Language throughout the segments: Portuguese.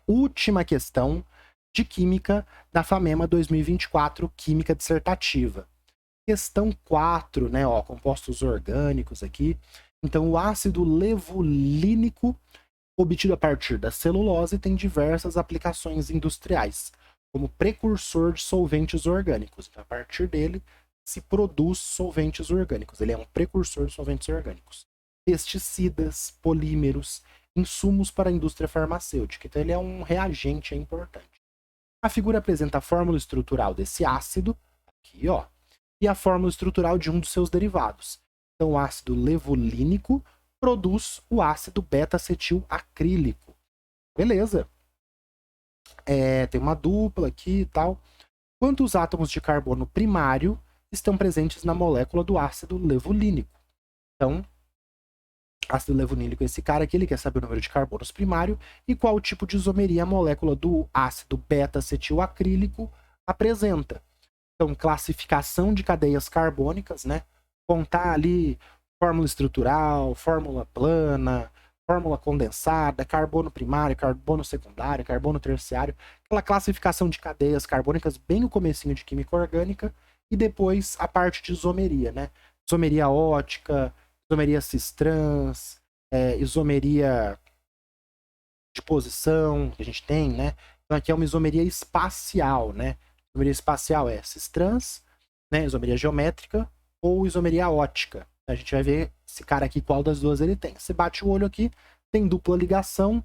última questão de Química da FAMEMA 2024, Química Dissertativa. Questão 4, né, ó, compostos orgânicos aqui. Então, o ácido levulínico, obtido a partir da celulose, tem diversas aplicações industriais, como precursor de solventes orgânicos. Então, a partir dele, se produz solventes orgânicos. Ele é um precursor de solventes orgânicos. Pesticidas, polímeros, insumos para a indústria farmacêutica. Então, ele é um reagente importante. A figura apresenta a fórmula estrutural desse ácido, aqui, ó, e a fórmula estrutural de um dos seus derivados. Então, o ácido levulínico produz o ácido beta-acetil acrílico. Beleza. Tem uma dupla aqui e tal. Quantos átomos de carbono primário estão presentes na molécula do ácido levulínico? Então, ácido levulínico, esse cara aqui, ele quer saber o número de carbonos primário e qual tipo de isomeria a molécula do ácido beta-acetil acrílico apresenta. Então, classificação de cadeias carbônicas, né? Contar ali fórmula estrutural, fórmula plana, fórmula condensada, carbono primário, carbono secundário, carbono terciário, aquela classificação de cadeias carbônicas bem no comecinho de química orgânica, e depois a parte de isomeria, né? Isomeria ótica, isomeria cis-trans, isomeria de posição que a gente tem, né? Então aqui é uma isomeria espacial, né? Isomeria espacial é cis-trans, né? Isomeria geométrica ou isomeria ótica. A gente vai ver esse cara aqui, qual das duas ele tem. Você bate o olho aqui, tem dupla ligação,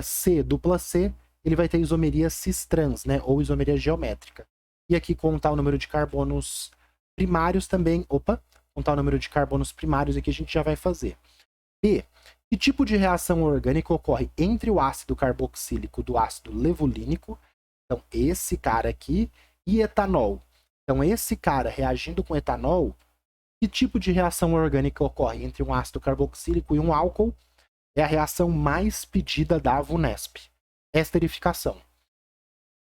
C, dupla C, ele vai ter isomeria cis-trans, né? Ou isomeria geométrica. E aqui contar o número de carbonos primários também. Contar o número de carbonos primários aqui a gente já vai fazer. B, que tipo de reação orgânica ocorre entre o ácido carboxílico do ácido levulínico, então esse cara aqui, e etanol? Então esse cara reagindo com etanol, que tipo de reação orgânica ocorre entre um ácido carboxílico e um álcool? É a reação mais pedida da VUNESP. Esterificação.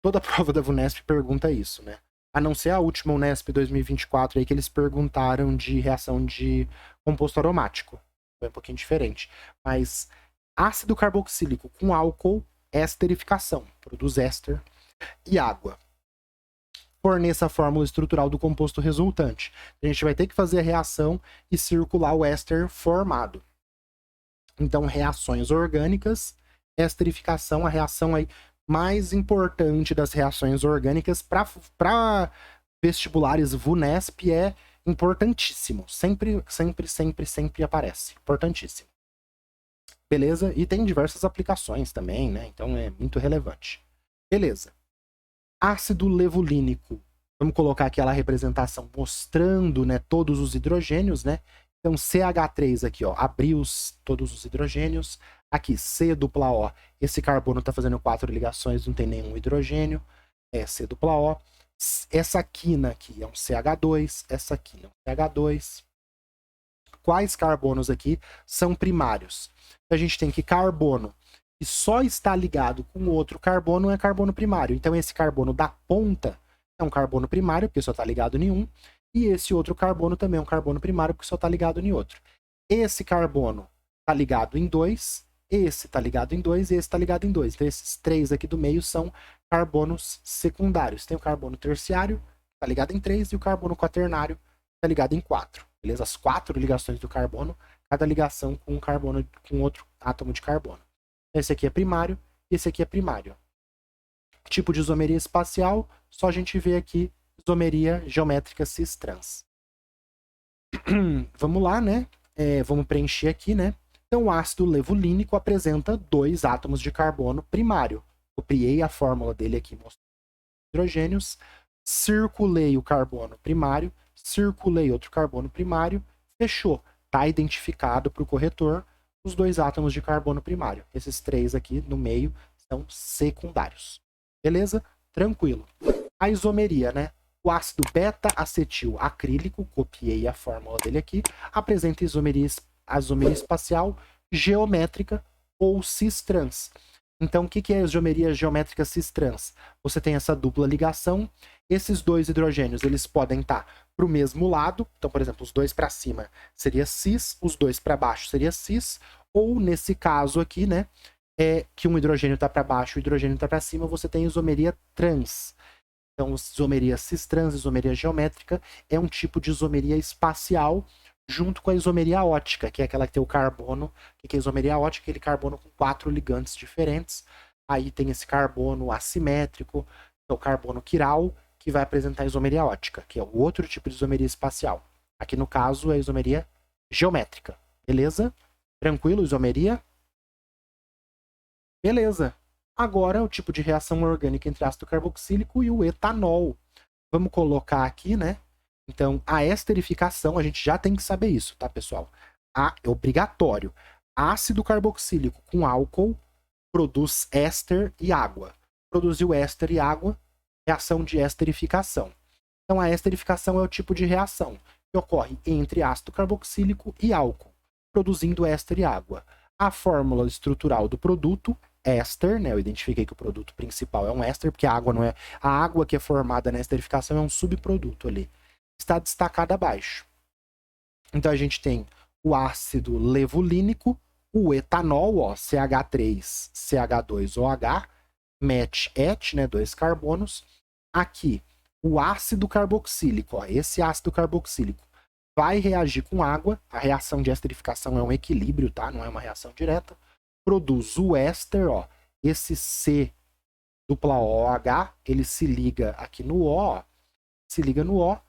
Toda prova da VUNESP pergunta isso, né? A não ser a última Unesp 2024 aí que eles perguntaram de reação de composto aromático. Foi um pouquinho diferente. Mas ácido carboxílico com álcool, esterificação. Produz éster e água. Forneça a fórmula estrutural do composto resultante. A gente vai ter que fazer a reação e circular o éster formado. Então, reações orgânicas, esterificação, a reação aí mais importante das reações orgânicas para vestibulares VUNESP é importantíssimo. Sempre aparece. Importantíssimo. Beleza? E tem diversas aplicações também, né? Então é muito relevante. Beleza. Ácido levulínico. Vamos colocar aquela representação mostrando, né, todos os hidrogênios, né? Então CH3 aqui, ó, abriu todos os hidrogênios. Aqui C dupla O. Esse carbono está fazendo 4 ligações, não tem nenhum hidrogênio. C dupla O. Essa quina aqui é um CH2. Essa quina é um CH2. Quais carbonos aqui são primários? A gente tem que carbono que só está ligado com outro carbono é carbono primário. Então esse carbono da ponta é um carbono primário, porque só está ligado em um. E esse outro carbono também é um carbono primário, porque só está ligado em outro. Esse carbono está ligado em 2, esse está ligado em 2 e esse está ligado em 2. Então esses 3 aqui do meio são carbonos secundários. Tem o carbono terciário, está ligado em 3, e o carbono quaternário está ligado em 4. Beleza? As 4 ligações do carbono, cada ligação com um carbono com outro átomo de carbono. Esse aqui é primário, esse aqui é primário. Tipo de isomeria espacial, só a gente vê aqui isomeria geométrica cis-trans. Vamos lá, né? Vamos preencher aqui, né? Então, o ácido levulínico apresenta 2 átomos de carbono primário. Copiei a fórmula dele aqui, mostrando hidrogênios. Circulei o carbono primário, circulei outro carbono primário, fechou. Está identificado para o corretor os 2 átomos de carbono primário. Esses 3 aqui no meio são secundários. Beleza? Tranquilo. A isomeria, né? O ácido beta-acetil acrílico, copiei a fórmula dele aqui, apresenta a isomeria espacial geométrica ou cis-trans. Então, o que é a isomeria geométrica cis-trans? Você tem essa dupla ligação, esses 2 hidrogênios eles podem estar para o mesmo lado, então, por exemplo, os 2 para cima seria cis, os 2 para baixo seria cis, ou nesse caso aqui, né, é que um hidrogênio está para baixo e o hidrogênio está para cima, você tem isomeria trans. Então, isomeria cis-trans, isomeria geométrica, é um tipo de isomeria espacial junto com a isomeria ótica, que é aquela que tem o carbono. O que é a isomeria ótica? Aquele carbono com 4 ligantes diferentes. Aí tem esse carbono assimétrico, que é o carbono quiral, que vai apresentar a isomeria ótica, que é o outro tipo de isomeria espacial. Aqui no caso é a isomeria geométrica. Beleza? Tranquilo, isomeria? Beleza. Agora o tipo de reação orgânica entre ácido carboxílico e o etanol. Vamos colocar aqui, né? Então, a esterificação, a gente já tem que saber isso, tá, pessoal? É obrigatório. Ácido carboxílico com álcool produz éster e água. Produziu éster e água, reação de esterificação. Então, a esterificação é o tipo de reação que ocorre entre ácido carboxílico e álcool, produzindo éster e água. A fórmula estrutural do produto, éster, né? Eu identifiquei que o produto principal é um éster, porque a água não é. A água que é formada na esterificação é um subproduto ali. Está destacada abaixo. Então a gente tem o ácido levulínico, o etanol, ó, CH3CH2OH, MET, né, 2 carbonos. Aqui, o ácido carboxílico, ó, esse ácido carboxílico vai reagir com água. A reação de esterificação é um equilíbrio, tá? Não é uma reação direta. Produz o éster, ó, esse C dupla OH, ele se liga aqui no O, ó, se liga no O,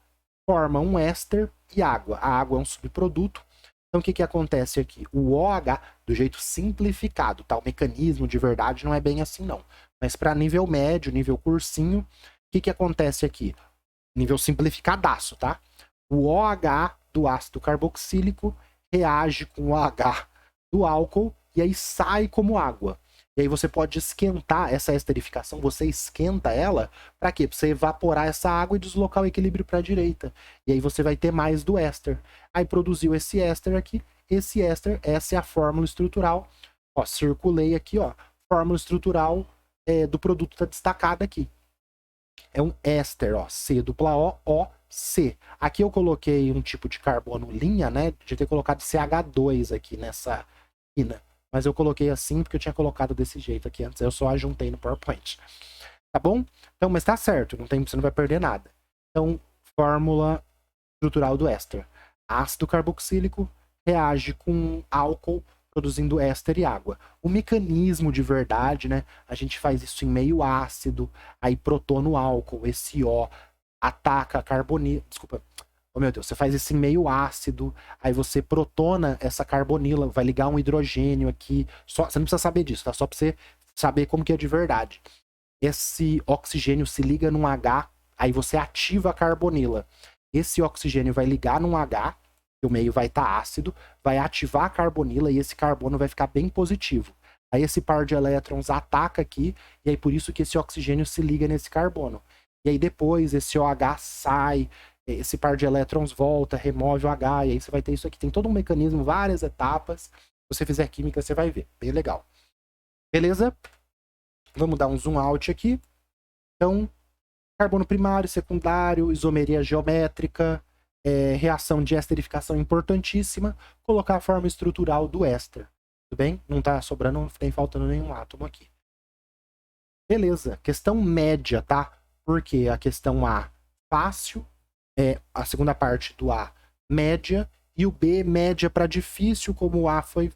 forma um éster e água. A água é um subproduto. Então, o que acontece aqui? O OH, do jeito simplificado, tá? O mecanismo de verdade não é bem assim, não. Mas para nível médio, nível cursinho, o que acontece aqui? Nível simplificadaço, tá? O OH do ácido carboxílico reage com o OH do álcool e aí sai como água. E aí você pode esquentar essa esterificação, você esquenta ela, para quê? Para você evaporar essa água e deslocar o equilíbrio para a direita. E aí você vai ter mais do éster. Aí produziu esse éster aqui, esse éster, essa é a fórmula estrutural. Ó, circulei aqui, ó, fórmula estrutural do produto está destacada aqui. É um éster, ó, C dupla O, C. Aqui eu coloquei um tipo de carbono linha, né? De ter colocado CH2 aqui nessa quina. Mas eu coloquei assim porque eu tinha colocado desse jeito aqui antes. Eu só ajuntei no PowerPoint. Tá bom? Então, mas tá certo. Você não vai perder nada. Então, fórmula estrutural do éster. Ácido carboxílico reage com álcool, produzindo éster e água. O mecanismo de verdade, né? A gente faz isso em meio ácido. Aí protona o álcool, esse O ataca a carbonila. Desculpa. Oh, meu Deus, você faz isso em meio ácido, aí você protona essa carbonila, vai ligar um hidrogênio aqui. Você não precisa saber disso, tá? Só pra você saber como que é de verdade. Esse oxigênio se liga num H, aí você ativa a carbonila. Esse oxigênio vai ligar num H, que o meio vai estar ácido, vai ativar a carbonila e esse carbono vai ficar bem positivo. Aí esse par de elétrons ataca aqui, e aí por isso que esse oxigênio se liga nesse carbono. E aí depois esse OH sai, esse par de elétrons volta, remove o H, e aí você vai ter isso aqui. Tem todo um mecanismo, várias etapas. Se você fizer química, você vai ver. Bem legal. Beleza? Vamos dar um zoom out aqui. Então, carbono primário, secundário, isomeria geométrica, reação de esterificação importantíssima, colocar a forma estrutural do éster. Tudo bem? Não tá sobrando, nem faltando nenhum átomo aqui. Beleza. Questão média, tá? Porque a questão A, fácil, a segunda parte do A, média, e o B, média para difícil, como o A foi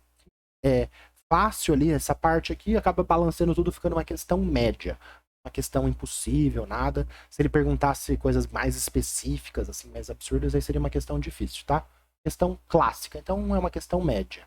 fácil ali, essa parte aqui, acaba balançando tudo, ficando uma questão média. Uma questão impossível, nada. Se ele perguntasse coisas mais específicas, assim, mais absurdas, aí seria uma questão difícil, tá? Questão clássica, então é uma questão média.